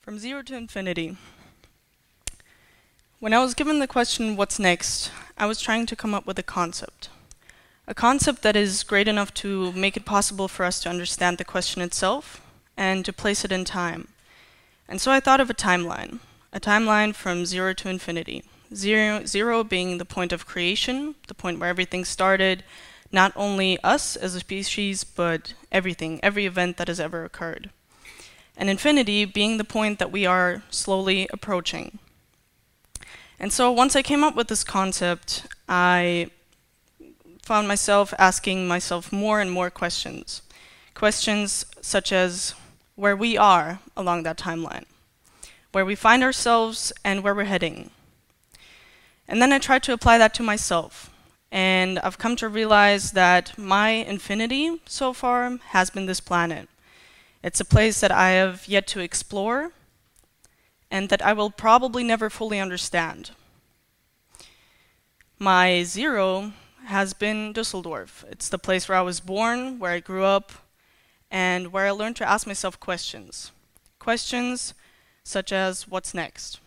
From zero to infinity. When I was given the question, what's next, I was trying to come up with a concept. A concept that is great enough to make it possible for us to understand the question itself and to place it in time. And so I thought of a timeline from zero to infinity. Zero being the point of creation, the point where everything started, not only us as a species, but everything, every event that has ever occurred. And infinity being the point that we are slowly approaching. And so once I came up with this concept, I found myself asking myself more and more questions. Questions such as where we are along that timeline, where we find ourselves and where we're heading. And then I tried to apply that to myself. And I've come to realize that my infinity so far has been this planet. It's a place that I have yet to explore and that I will probably never fully understand. My zero has been Düsseldorf. It's the place where I was born, where I grew up, and where I learned to ask myself questions. Questions such as, what's next?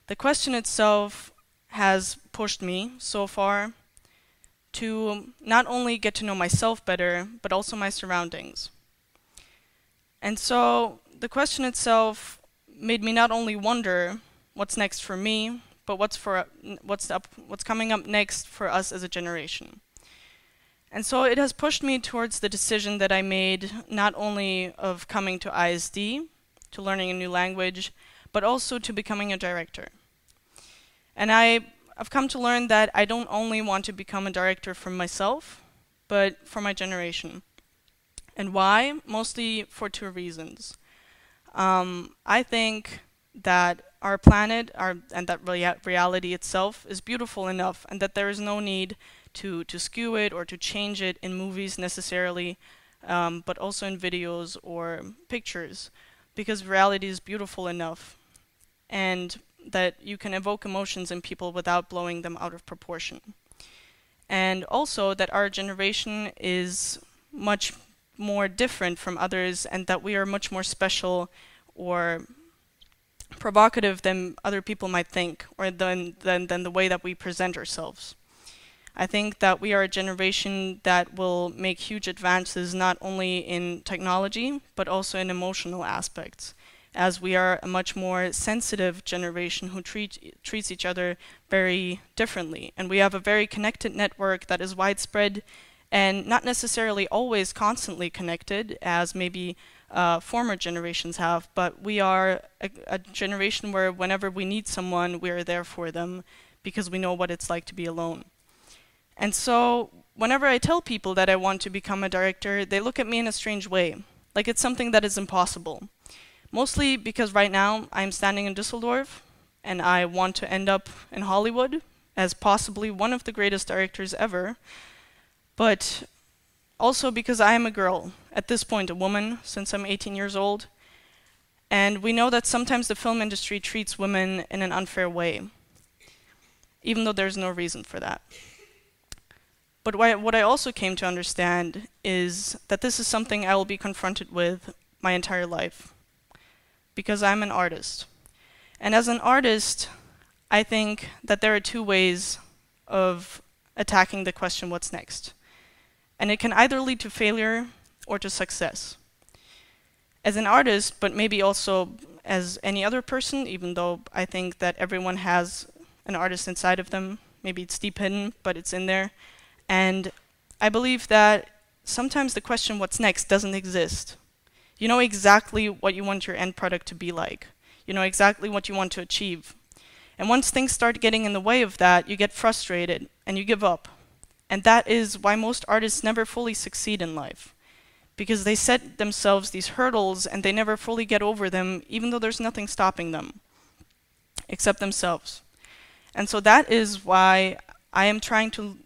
The question itself has pushed me so far to not only get to know myself better, but also my surroundings. And so the question itself made me not only wonder what's next for me, but what's coming up next for us as a generation. And so it has pushed me towards the decision that I made not only of coming to ISD, to learning a new language, but also to becoming a director. And I've come to learn that I don't only want to become a director for myself, but for my generation. And why? Mostly for two reasons. I think that our planet and that reality itself is beautiful enough, and that there is no need to skew it or to change it in movies necessarily, but also in videos or pictures, because reality is beautiful enough, and that you can evoke emotions in people without blowing them out of proportion. And also that our generation is much more different from others, and that we are much more special or provocative than other people might think, or than the way that we present ourselves. I think that we are a generation that will make huge advances not only in technology, but also in emotional aspects, as we are a much more sensitive generation who treats each other very differently. And we have a very connected network that is widespread and not necessarily always constantly connected, as maybe former generations have, but we are a generation where whenever we need someone, we are there for them, because we know what it's like to be alone. And so whenever I tell people that I want to become a director, they look at me in a strange way, like it's something that is impossible. Mostly because right now I'm standing in Düsseldorf, and I want to end up in Hollywood as possibly one of the greatest directors ever, but also because I am a girl, at this point a woman, since I'm 18 years old, and we know that sometimes the film industry treats women in an unfair way, even though there's no reason for that. But what I also came to understand is that this is something I will be confronted with my entire life, because I'm an artist. And as an artist, I think that there are two ways of attacking the question, what's next? And it can either lead to failure or to success. As an artist, but maybe also as any other person, even though I think that everyone has an artist inside of them, maybe it's deep hidden, but it's in there. And I believe that sometimes the question, what's next, doesn't exist. You know exactly what you want your end product to be like. You know exactly what you want to achieve. And once things start getting in the way of that, you get frustrated and you give up. And that is why most artists never fully succeed in life, because they set themselves these hurdles and they never fully get over them, even though there's nothing stopping them except themselves. And so that is why I'm trying to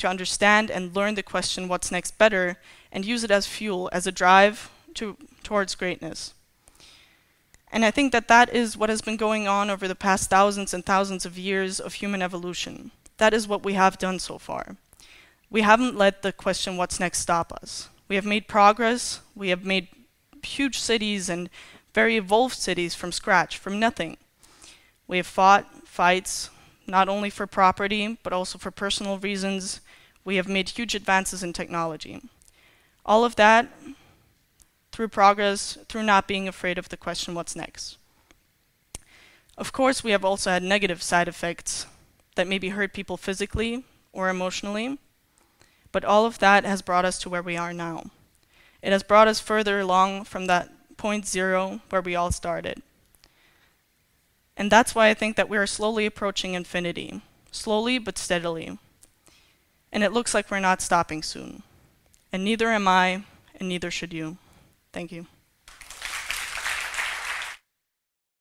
understand and learn the question, what's next, better, and use it as fuel, as a drive towards greatness. And I think that that is what has been going on over the past thousands and thousands of years of human evolution. That is what we have done so far. We haven't let the question, what's next, stop us. We have made progress, we have made huge cities and very evolved cities from scratch, from nothing. We have fought fights, not only for property, but also for personal reasons. We have made huge advances in technology. All of that through progress, through not being afraid of the question, what's next? Of course, we have also had negative side effects that maybe hurt people physically or emotionally, but all of that has brought us to where we are now. It has brought us further along from that point zero where we all started. And that's why I think that we are slowly approaching infinity, slowly but steadily. And it looks like we're not stopping soon. And neither am I, and neither should you. Thank you.